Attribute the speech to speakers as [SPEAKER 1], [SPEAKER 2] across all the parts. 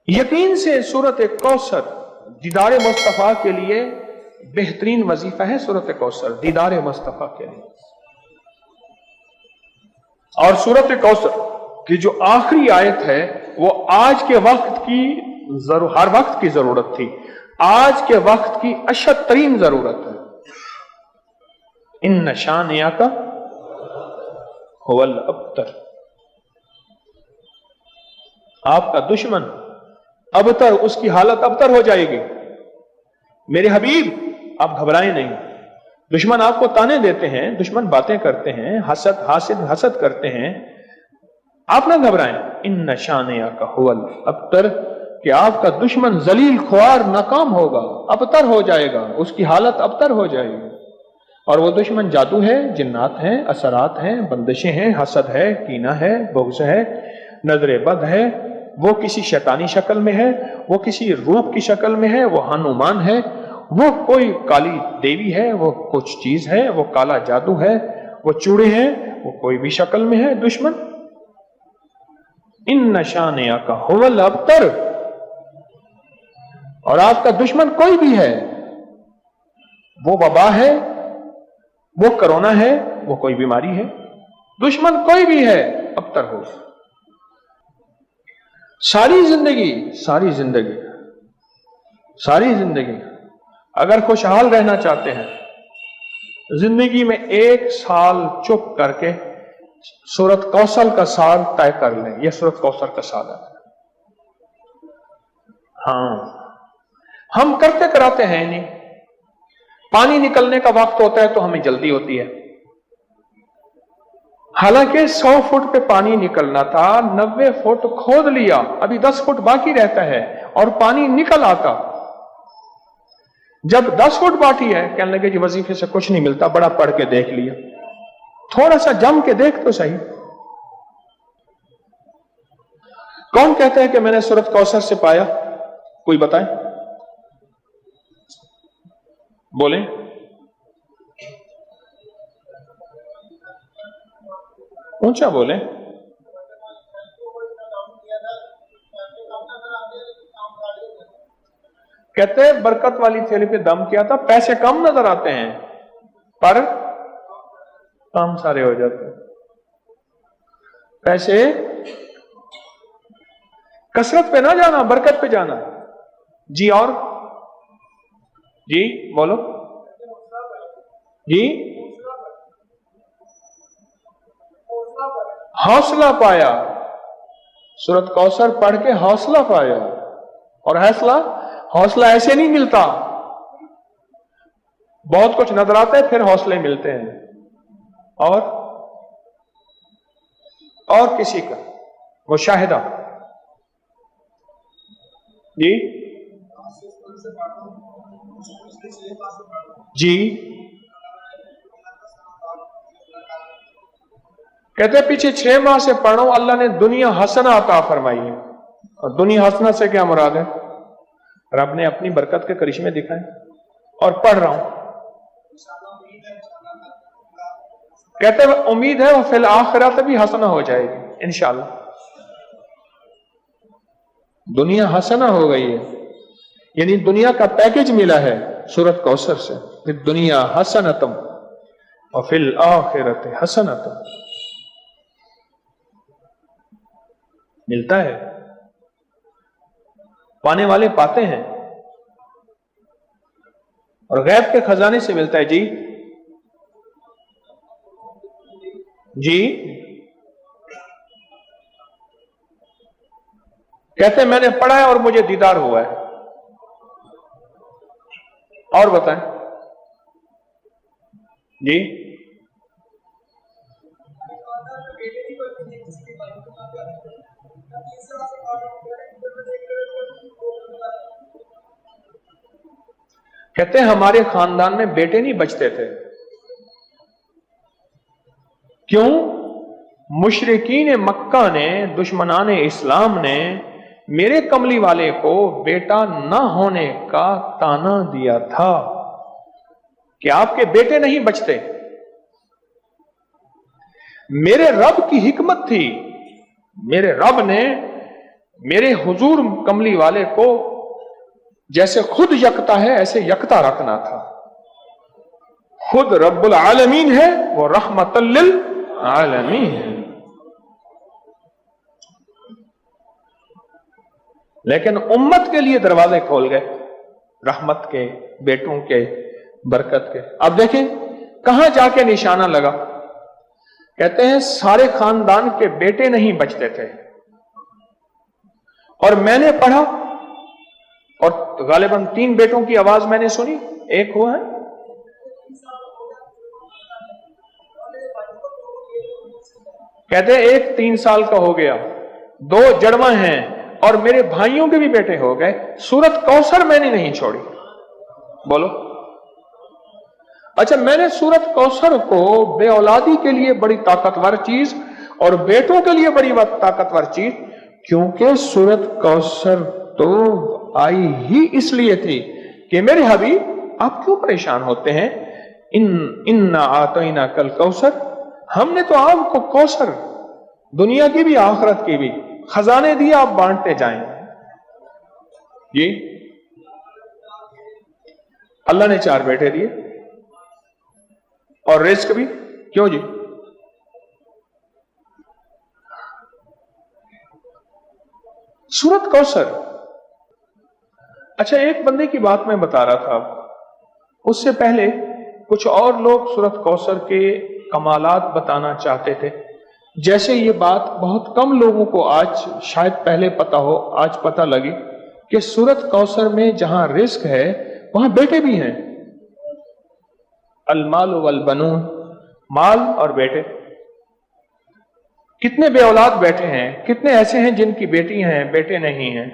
[SPEAKER 1] यकीन से सूरत कौसर दीदार मुस्तफ़ा के लिए बेहतरीन वजीफा है। सूरत कौसर दीदार मुस्तफ़ा के लिए, और सूरत कौसर की जो आखिरी आयत है वो आज के वक्त की हर वक्त की जरूरत थी, आज के वक्त की अशद तरीन जरूरत है। इन शानियाका हुवल अबतर, आपका दुश्मन अबतर, उसकी हालत अबतर हो जाएगी। मेरे हबीब आप घबराएं नहीं। दुश्मन आपको ताने देते हैं, दुश्मन बातें करते हैं, हसद करते हैं, आप ना घबराएं। इन शानियाका हुवल अबतर, कि आपका दुश्मन जलील ख्वार नाकाम होगा, अबतर हो जाएगा, उसकी हालत अबतर हो जाएगी। और वो दुश्मन जादू है, जिन्नात हैं, असरात हैं, बंदिशें हैं, हसद है, कीना है, बुग़्ज़ है, नजर बद है, वो किसी शैतानी शक्ल में है, वो किसी रूप की शक्ल में है, वो हनुमान है, वो कोई काली देवी है, वो कुछ चीज है, वो काला जादू है, वो चूड़े हैं, वो कोई भी शक्ल में है दुश्मन। इन शानियाका हुवल अबतर, और आपका दुश्मन कोई भी है, वो वबा है, वो कोरोना है, वो कोई बीमारी है, दुश्मन कोई भी है, अबतर हो। सारी जिंदगी अगर खुशहाल रहना चाहते हैं, जिंदगी में एक साल चुप करके सूरत कौसर का साल तय कर लें। यह सूरत कौसर का साल है। हाँ, हम करते कराते हैं नहीं। पानी निकलने का वक्त होता है तो हमें जल्दी होती है, हालांकि 100 फुट पे पानी निकलना था, 90 फुट खोद लिया, अभी 10 फुट बाकी रहता है और पानी निकल आता। जब 10 फुट बाकी है, कहने लगे कि वजीफे से कुछ नहीं मिलता, बड़ा पढ़ के देख लिया, थोड़ा सा जम के देख तो सही। कौन कहता है कि मैंने सूरत कौसर से पाया? कोई बताए, बोले। ऊंचा बोले। कहते हैं बरकत वाली थैली पे दम किया था, पैसे कम नजर आते हैं पर काम सारे हो जाते हैं। पैसे कसरत पे ना जाना, बरकत पे जाना। जी और जी बोलो जी। हौसला पाया, सूरत कौसर पढ़ के हौसला पाया। और हौसला ऐसे नहीं मिलता, बहुत कुछ नजर आता है फिर हौसले मिलते हैं। और किसी का मुशाहिदा जी जी। कहते पीछे 6 माह से पढ़ रहा हूं, अल्लाह ने दुनिया हसना अता फरमाई है। और दुनिया हसना से क्या मुराद है? रब ने अपनी बरकत के करिश्मे दिखाए और पढ़ रहा हूं। कहते उम्मीद है वो फिल आखिरत भी हसना हो जाएगी इंशाअल्लाह। दुनिया हसना हो गई है, यानी दुनिया का पैकेज मिला है सूरत कौसर से। फिर दुनिया हसनतम और फिल आखिरत हसनतम मिलता है। पाने वाले पाते हैं और गैब के खजाने से मिलता है। जी जी। कहते हैं मैंने पढ़ा है और मुझे दीदार हुआ है। और बताएं जी। कहते हैं हमारे खानदान में बेटे नहीं बचते थे। क्यों? मुशरिकीन मक्का ने, दुश्मनान इस्लाम ने मेरे कमली वाले को बेटा न होने का ताना दिया था कि आपके बेटे नहीं बचते। मेरे रब की हिकमत थी, मेरे रब ने मेरे हुजूर कमली वाले को जैसे खुद यकता है ऐसे यकता रखना था। खुद रब्बुल आलमीन है, वो रहमतल लिल आलमीन है। लेकिन उम्मत के लिए दरवाजे खोल गए रहमत के, बेटों के, बरकत के। अब देखें कहां जाके निशाना लगा। कहते हैं सारे खानदान के बेटे नहीं बचते थे, और मैंने पढ़ा और गालिबन 3 बेटों की आवाज मैंने सुनी। एक हुआ है, कहते हैं एक 3 साल का हो गया, 2 जड़वा हैं, और मेरे भाइयों के भी बेटे हो गए। सूरत कौसर मैंने नहीं छोड़ी। बोलो, अच्छा, मैंने सूरत कौसर को बे औलादी के लिए बड़ी ताकतवर चीज और बेटों के लिए बड़ी ताकतवर चीज, क्योंकि सूरत कौसर तो आई ही इसलिए थी कि मेरे हबीब आप क्यों परेशान होते हैं। इन्ना आतैना कल कौसर, हमने तो आपको कौसर दुनिया की भी आखिरत की भी खजाने दिए, आप बांटते जाएं। जी, अल्लाह ने 4 बेटे दिए और रिस्क भी। क्यों जी? सूरत कौसर। अच्छा, एक बंदे की बात मैं बता रहा था, उससे पहले कुछ और लोग सूरत कौसर के कमालात बताना चाहते थे। जैसे ये बात बहुत कम लोगों को आज शायद पहले पता हो, आज पता लगी कि सूरत कौसर में जहां रिस्क है वहां बेटे भी हैं। अलमाल वल बनून, माल और बेटे। कितने बे औलाद बैठे हैं, कितने ऐसे हैं जिनकी बेटी हैं, बेटे नहीं हैं।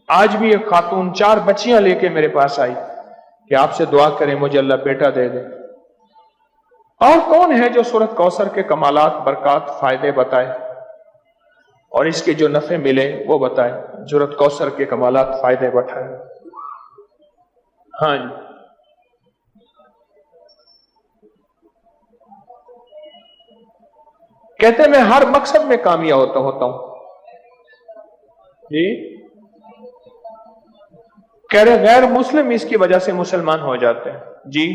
[SPEAKER 1] आज भी एक खातून 4 बच्चियां लेके मेरे पास आई कि आपसे दुआ करें मुझे अल्लाह बेटा दे दे। और कौन है जो सूरत कौसर के कमालात, बरकत, फायदे बताए और इसके जो नफे मिले वो बताए। सूरत कौसर के कमालात, फायदे बताए। हाँ जी, कहते मैं हर मकसद में कामयाब होता हूं जी। कह रहे गैर मुस्लिम इसकी वजह से मुसलमान हो जाते हैं जी।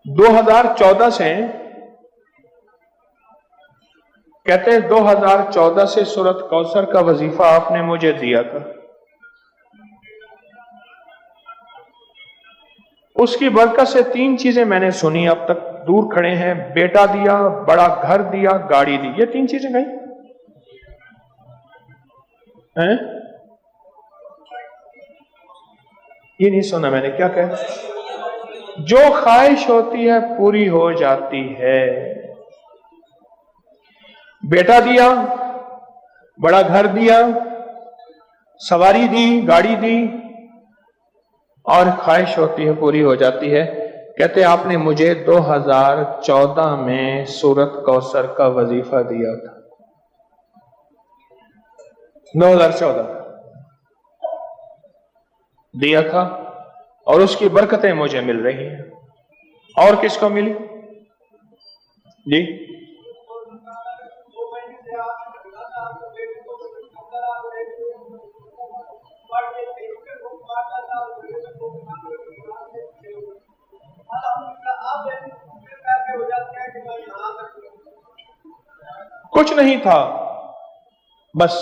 [SPEAKER 1] 2014 से, कहते हैं 2014 से सूरत कौसर का वजीफा आपने मुझे दिया था। उसकी बरकत से 3 चीजें मैंने सुनी अब तक। दूर खड़े हैं, बेटा दिया, बड़ा घर दिया, गाड़ी दी। ये 3 चीजें कहीं हैं? ये नहीं सुना मैंने। क्या कहा? जो ख्वाहिश होती है पूरी हो जाती है। बेटा दिया, बड़ा घर दिया, सवारी दी, गाड़ी दी, और ख्वाहिश होती है पूरी हो जाती है। कहते आपने मुझे 2014 में सूरत कौसर का वजीफा दिया था। 2014 दिया था, और उसकी बरकतें मुझे मिल रही हैं। और किसको मिली जी? कुछ नहीं था, बस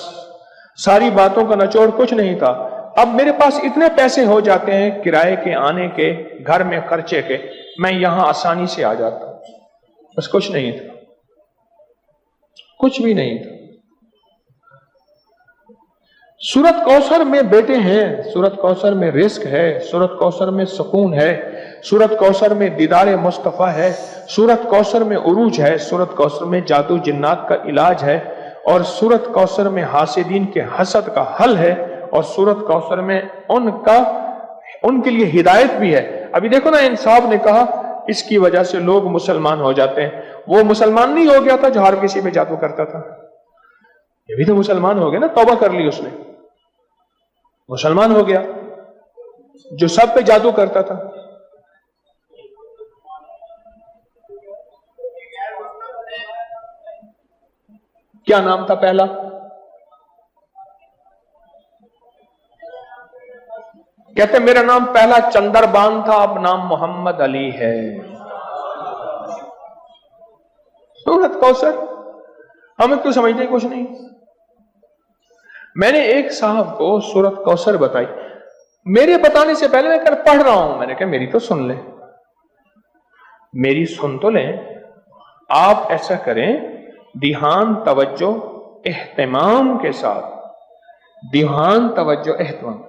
[SPEAKER 1] सारी बातों का निचोड़ कुछ नहीं था। अब मेरे पास इतने पैसे हो जाते हैं किराए के, आने के, घर में खर्चे के, मैं यहां आसानी से आ जाता हूं। बस कुछ नहीं था, कुछ भी नहीं था। सूरत कौसर में बेटे हैं, सूरत कौसर में रिस्क है, सूरत कौसर में सुकून है, सूरत कौसर में दीदार मुस्तफा है, सूरत कौसर में उरूज है, सूरत कौसर में जादू जिन्नात का इलाज है, और सूरत कौसर में हासिदीन के हसद का हल है, और सूरत कौसर में उनके लिए हिदायत भी है। अभी देखो ना, इंसाफ ने कहा इसकी वजह से लोग मुसलमान हो जाते हैं। वो मुसलमान नहीं हो गया था जो हर किसी पे जादू करता था, ये भी तो मुसलमान हो गया ना, तौबा कर ली उसने, मुसलमान हो गया जो सब पे जादू करता था। کیا نام تھا پہلا؟ کہتے میرا نام پہلا چندر بان تھا، اب نام محمد علی ہے۔ سورۃ کوثر ہمیں تو سمجھتے کچھ نہیں۔ میں نے ایک صاحب کو سورۃ کوثر بتائی، میرے بتانے سے پہلے میں کل پڑھ رہا ہوں، میں نے کہا میری تو سن لیں، میری سن تو لیں۔ آپ ایسا کریں، دھیان، توجہ، اہتمام کے ساتھ، دھیان، توجہ، اہتمام۔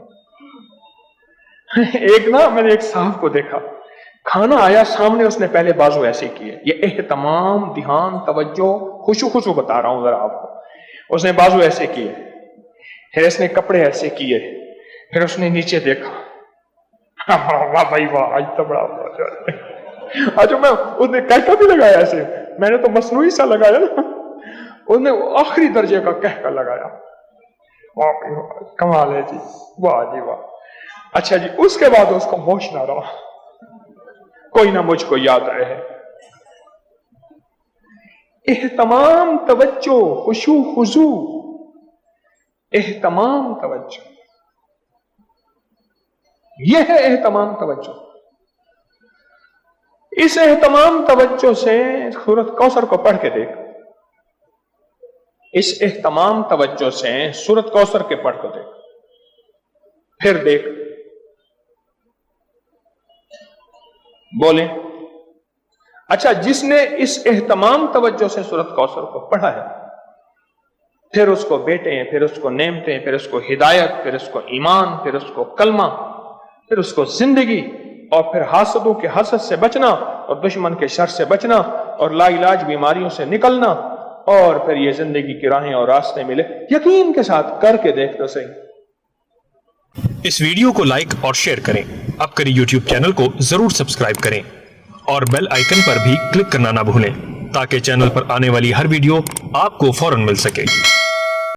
[SPEAKER 1] ایک نا میں نے ایک صاحب کو دیکھا، کھانا آیا سامنے، اس نے پہلے بازو ایسے کیے، یہ اہتمام، دھیان، توجہ، خشوع بتا رہا ہوں ذرا آپ کو۔ اس نے بازو ایسے کیے، پھر اس نے کپڑے ایسے کیے، پھر اس نے نیچے دیکھا، واہ بھائی واہ، آج تو بڑا آج میں اس نے کہہ بھی لگایا ایسے، میں نے تو مصنوعی سا لگایا نا، اس نے آخری درجے کا کہہ کر لگایا، کمال ہے جی، واہ جی واہ۔ اچھا جی، اس کے بعد اس کو ہوش نہ رہا، کوئی نہ مجھ کو یاد رہے۔ اہتمام، توجہ، خشوع خضوع، اہتمام، توجہ، یہ ہے اہتمام توجہ۔ اس اہتمام توجہ سے سورۃ کوثر کو پڑھ کے دیکھ، اس اہتمام توجہ سے سورۃ کوثر کے پڑھ کو دیکھ، پھر دیکھ، بولیں۔ اچھا، جس نے اس اہتمام توجہ سے سورۃ کوثر کو پڑھا ہے، پھر اس کو بیٹے، پھر اس کو نعمتیں، پھر اس کو ہدایت، پھر اس کو ایمان، پھر اس کو کلمہ، پھر اس کو زندگی، اور پھر حاسدوں کے حسد سے بچنا، اور دشمن کے شر سے بچنا، اور لا علاج بیماریوں سے نکلنا، اور پھر یہ زندگی کی راہیں اور راستے ملے۔ یقین کے ساتھ کر کے دیکھ تو صحیح۔
[SPEAKER 2] اس ویڈیو کو لائک اور شیئر کریں، اب کری یوٹیوب چینل کو ضرور سبسکرائب کریں، اور بیل آئیکن پر بھی کلک کرنا نہ بھولیں تاکہ چینل پر آنے والی ہر ویڈیو آپ کو فوراً مل سکے۔